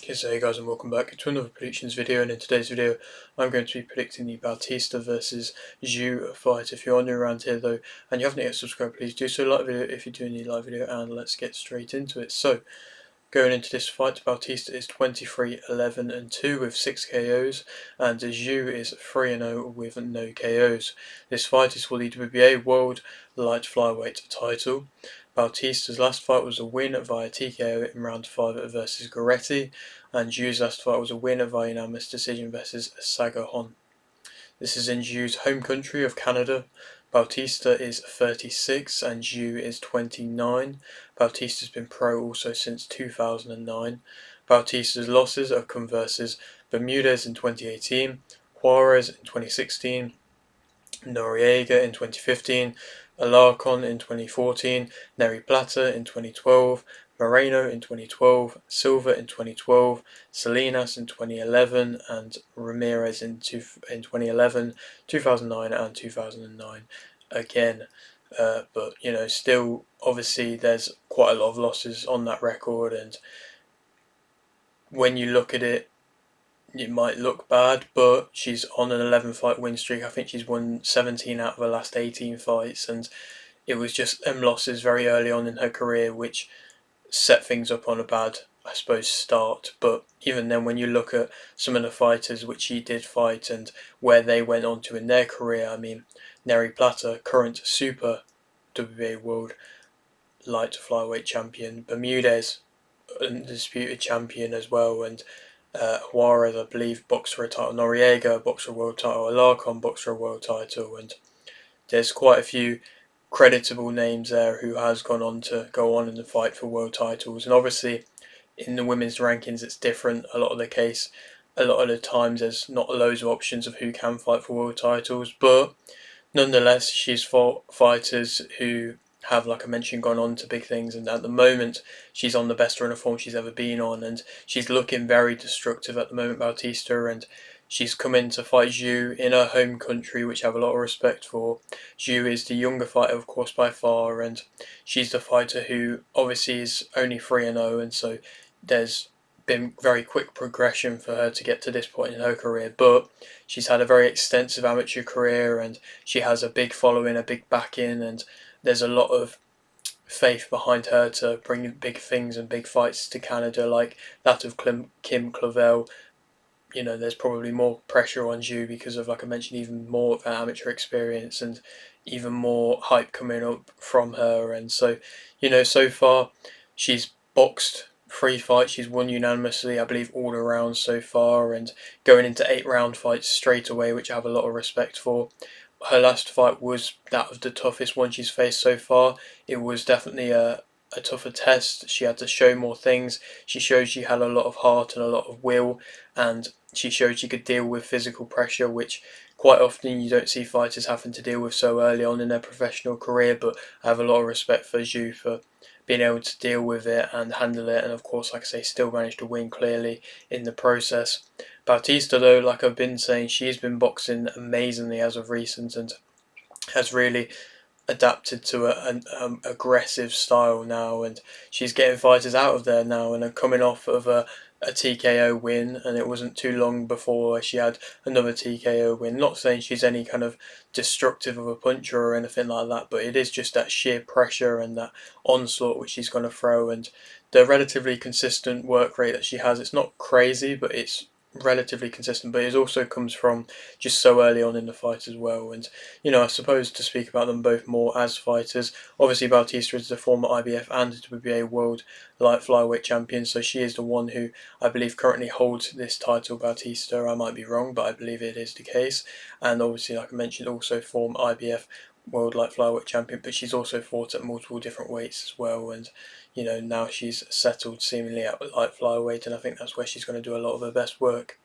Okay, so hey guys, and welcome back to another predictions video, and in today's video I'm going to be predicting the Bautista versus Joo fight. If you're new around here though and you haven't yet subscribed, please do so. Like the video if you do need a like video, and let's get straight into it. So going into this fight, Bautista is 23-11-2 with 6 KOs, and Joo is 3-0 with no KOs. This fight is for the WBA World Light Flyweight title. Bautista's last fight was a win via TKO in round 5 versus Goretti, and Joo's last fight was a win via unanimous decision versus Sagahon. This is in Joo's home country of Canada. Bautista is 36 and Joo is 29. Bautista's been pro also since 2009. Bautista's losses have come versus Bermudez in 2018, Juarez in 2016, Noriega in 2015, Alarcon in 2014, Neri Plata in 2012, Moreno in 2012, Silva in 2012, Salinas in 2011, and Ramirez in 2011, 2009, and 2009 again. But still, obviously, there's quite a lot of losses on that record, and when you look at it, it might look bad, but she's on an 11-fight win streak. I think she's won 17 out of her last 18 fights, and it was just losses very early on in her career which set things up on a bad, I suppose, start. But even then, when you look at some of the fighters which she did fight and where they went on to in their career, I mean, Neri Plata, current super WBA World Light Flyweight champion, Bermudez, undisputed champion as well, and Juarez, I believe, boxed for a title. Noriega boxed for a world title. Alarcon boxed for a world title, and there's quite a few creditable names there who has gone on to go on in the fight for world titles. And obviously, in the women's rankings, it's different. A lot of the times, there's not loads of options of who can fight for world titles, but nonetheless, she's fought fighters who have, like I mentioned, gone on to big things, and at the moment she's on the best run of form she's ever been on, and she's looking very destructive at the moment, Bautista, and she's come in to fight Joo in her home country, which I have a lot of respect for. Joo is the younger fighter, of course, by far, and she's the fighter who obviously is only 3-0, and so there's been very quick progression for her to get to this point in her career, but she's had a very extensive amateur career, and she has a big following, a big backing, and there's a lot of faith behind her to bring big things and big fights to Canada, like that of Kim Clavel. There's probably more pressure on Joo because of, like I mentioned, even more of her amateur experience and even more hype coming up from her. And so, so far she's boxed 3 fights, she's won unanimously, I believe, all around so far, and going into 8-round fights straight away, which I have a lot of respect for. Her last fight was that of the toughest one she's faced so far. It was definitely a tougher test. She had to show more things. She showed she had a lot of heart and a lot of will, and she showed she could deal with physical pressure, which quite often you don't see fighters having to deal with so early on in their professional career. But I have a lot of respect for Joo for being able to deal with it and handle it, and of course, like I say, still managed to win clearly in the process. Bautista, though, like I've been saying, she's been boxing amazingly as of recent and has really adapted to an aggressive style now, and she's getting fighters out of there now, and are coming off of a TKO win, and it wasn't too long before she had another TKO win. Not saying she's any kind of destructive of a puncher or anything like that, but it is just that sheer pressure and that onslaught which she's going to throw, and the relatively consistent work rate that she has. It's not crazy, but it's relatively consistent, but it also comes from just so early on in the fight as well. And I suppose to speak about them both more as fighters, obviously Bautista is the former IBF and WBA World Light Flyweight champion, so she is the one who I believe currently holds this title. Bautista, I might be wrong, but I believe it is the case. And obviously, like I mentioned, also former IBF World Light Flyweight champion, but she's also fought at multiple different weights as well, and now she's settled seemingly at light flyweight, and I think that's where she's going to do a lot of her best work.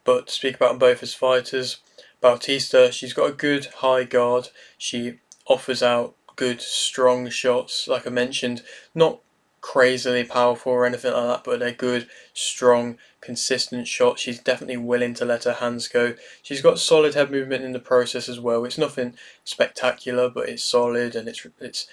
But to speak about them both as fighters, Bautista, she's got a good high guard. She offers out good, strong shots. Like I mentioned, not crazily powerful or anything like that, but they're good, strong, consistent shots. She's definitely willing to let her hands go. She's got solid head movement in the process as well. It's nothing spectacular, but it's solid, and it's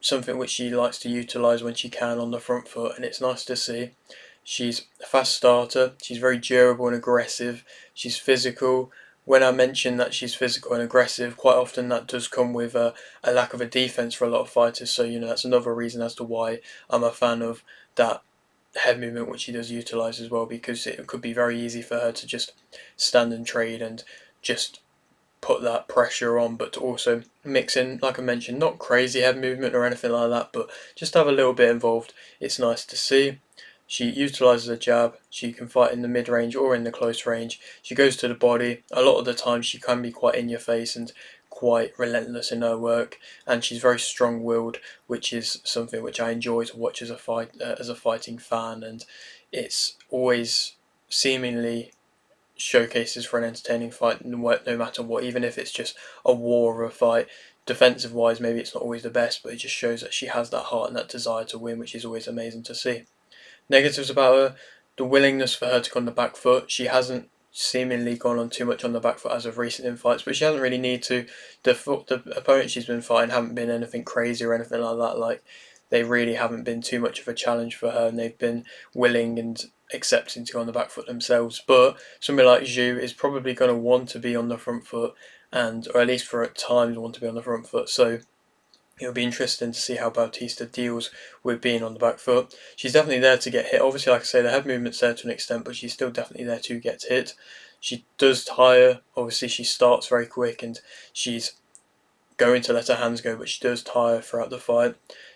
something which she likes to utilise when she can on the front foot, and it's nice to see. She's a fast starter, she's very durable and aggressive, she's physical. When I mention that she's physical and aggressive, quite often that does come with a lack of a defense for a lot of fighters, so that's another reason as to why I'm a fan of that head movement which she does utilise as well, because it could be very easy for her to just stand and trade and just put that pressure on, but to also mix in, like I mentioned, not crazy head movement or anything like that, but just have a little bit involved. It's nice to see. She utilises a jab. She can fight in the mid-range or in the close range. She goes to the body. A lot of the time she can be quite in your face and quite relentless in her work, and she's very strong-willed, which is something which I enjoy to watch as a fighting fan, and it's always seemingly showcases for an entertaining fight no matter what, even if it's just a war or a fight. Defensive wise, maybe it's not always the best, but it just shows that she has that heart and that desire to win, which is always amazing to see. Negatives about her: the willingness for her to go on the back foot. She hasn't seemingly gone on too much on the back foot as of recent in fights, but she hasn't really need to. The opponents she's been fighting haven't been anything crazy or anything like that. Like, they really haven't been too much of a challenge for her, and they've been willing and accepting to go on the back foot themselves. But somebody like Joo is probably going to want to be on the front foot, and or at least for at times want to be on the front foot. So it'll be interesting to see how Bautista deals with being on the back foot. She's definitely there to get hit. Obviously, like I say, the head movement's there to an extent, but she's still definitely there to get hit. She does tire. Obviously, she starts very quick and she's going to let her hands go, but she does tire throughout the fight.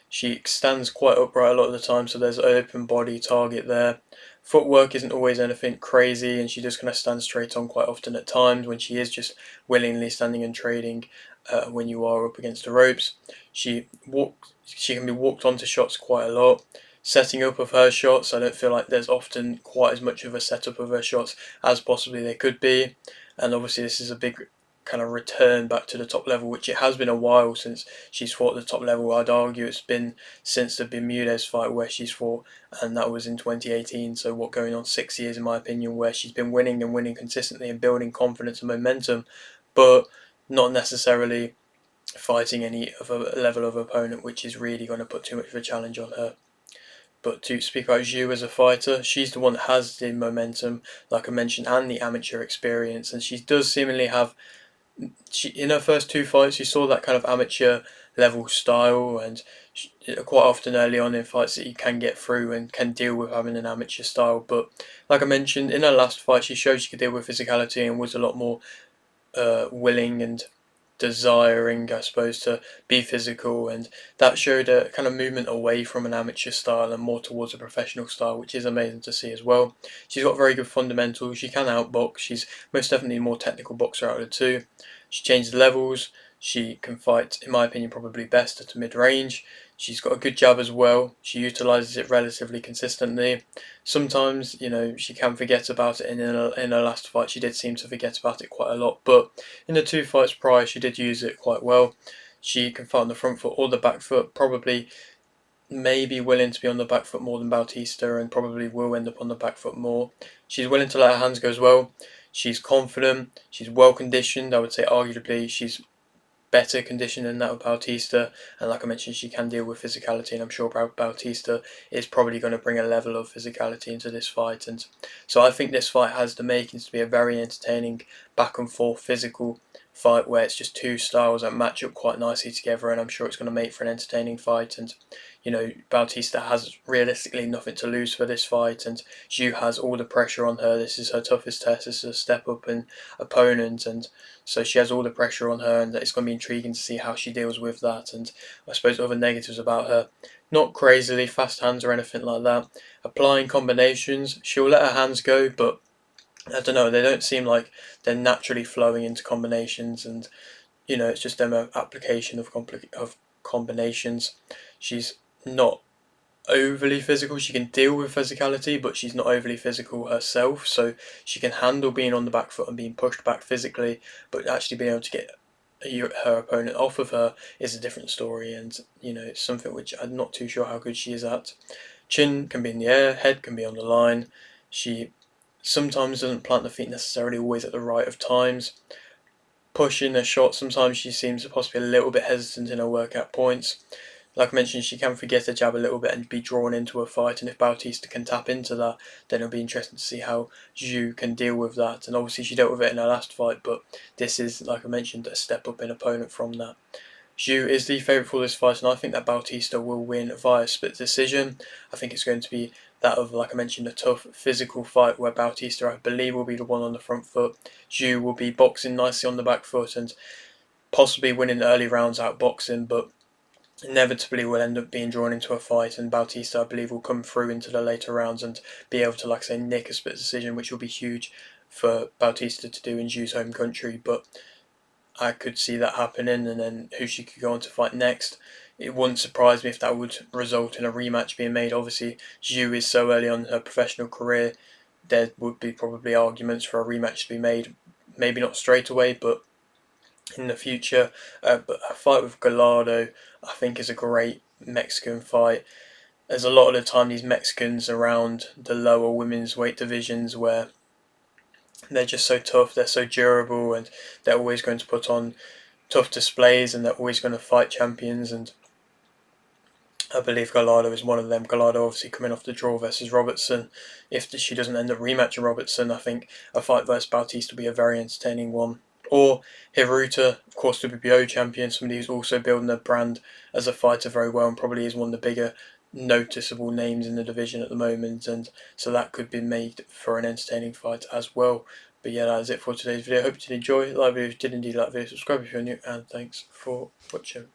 She stands quite upright a lot of the time, so there's an open body target there. Footwork isn't always anything crazy, and she just kind of stands straight on quite often at times when she is just willingly standing and trading when you are up against the ropes. She can be walked onto shots quite a lot. Setting up of her shots, I don't feel like there's often quite as much of a setup of her shots as possibly there could be. And obviously this is a big kind of return back to the top level, which it has been a while since she's fought at the top level. I'd argue it's been since the Bermudez fight where she's fought, and that was in 2018. So what, going on 6 years in my opinion, where she's been winning and winning consistently and building confidence and momentum, but not necessarily fighting any of a level of opponent which is really going to put too much of a challenge on her. But to speak about Joo as a fighter, she's the one that has the momentum, like I mentioned, and the amateur experience, and she does seemingly have, in her first two fights, you saw that kind of amateur level style, and quite often early on in fights that you can get through and can deal with having an amateur style. But like I mentioned, in her last fight, she showed she could deal with physicality and was a lot more willing and desiring, I suppose, to be physical, and that showed a kind of movement away from an amateur style and more towards a professional style, which is amazing to see as well. She's got very good fundamentals. She can outbox. She's most definitely a more technical boxer out of the two. She changes levels. She can fight, in my opinion, probably best at mid-range. She's got a good jab as well. She utilises it relatively consistently. Sometimes, she can forget about it, and in her last fight, she did seem to forget about it quite a lot. But in the two fights prior, she did use it quite well. She can fight on the front foot or the back foot, probably maybe willing to be on the back foot more than Bautista, and probably will end up on the back foot more. She's willing to let her hands go as well. She's confident. She's well conditioned. I would say arguably she's better condition than that of Bautista, and like I mentioned, she can deal with physicality, and I'm sure Bautista is probably going to bring a level of physicality into this fight, and so I think this fight has the makings to be a very entertaining back and forth physical fight where it's just two styles that match up quite nicely together, and I'm sure it's going to make for an entertaining fight. And Bautista has realistically nothing to lose for this fight, and Joo has all the pressure on her. This is her toughest test. This is a step up in opponent, and so she has all the pressure on her, and it's going to be intriguing to see how she deals with that. And I suppose other negatives about her: not crazily fast hands or anything like that. Applying combinations, she'll let her hands go, but I don't know, they don't seem like they're naturally flowing into combinations, and it's just demo application of combinations. She's not overly physical. She can deal with physicality, but she's not overly physical herself, so she can handle being on the back foot and being pushed back physically, but actually being able to get her opponent off of her is a different story, and it's something which I'm not too sure how good she is at. Chin can be in the air, head can be on the line. She sometimes doesn't plant the feet necessarily always at the right of times. Pushing a shot, sometimes she seems possibly a little bit hesitant in her workout points. like I mentioned, she can forget her jab a little bit and be drawn into a fight, and if Bautista can tap into that, then it'll be interesting to see how Joo can deal with that. And obviously she dealt with it in her last fight, but this is, like I mentioned, a step up in opponent from that. Joo is the favourite for this fight, and I think that Bautista will win via split decision. I think it's going to be that of, like I mentioned, a tough physical fight where Bautista, I believe, will be the one on the front foot. Joo will be boxing nicely on the back foot and possibly winning early rounds out boxing, but inevitably will end up being drawn into a fight, and Bautista, I believe, will come through into the later rounds and be able to, like I say, nick a split decision, which will be huge for Bautista to do in Joo's home country. But I could see that happening, and then who she could go on to fight next. It wouldn't surprise me if that would result in a rematch being made. Obviously, Joo is so early on in her professional career, there would be probably arguments for a rematch to be made. Maybe not straight away, but in the future. But a fight with Gallardo, I think, is a great Mexican fight. There's a lot of the time these Mexicans around the lower women's weight divisions where they're just so tough, they're so durable, and they're always going to put on tough displays, and they're always going to fight champions. And I believe Gallardo is one of them. Gallardo obviously coming off the draw versus Robertson. If she doesn't end up rematching Robertson, I think a fight versus Bautista will be a very entertaining one. Or Hiruta, of course, WBO champion, somebody who's also building a brand as a fighter very well and probably is one of the bigger noticeable names in the division at the moment, and so that could be made for an entertaining fight as well. But yeah, that is it for today's video. I hope you did enjoy. Like videos, did indeed like the video, subscribe if you're new, and thanks for watching.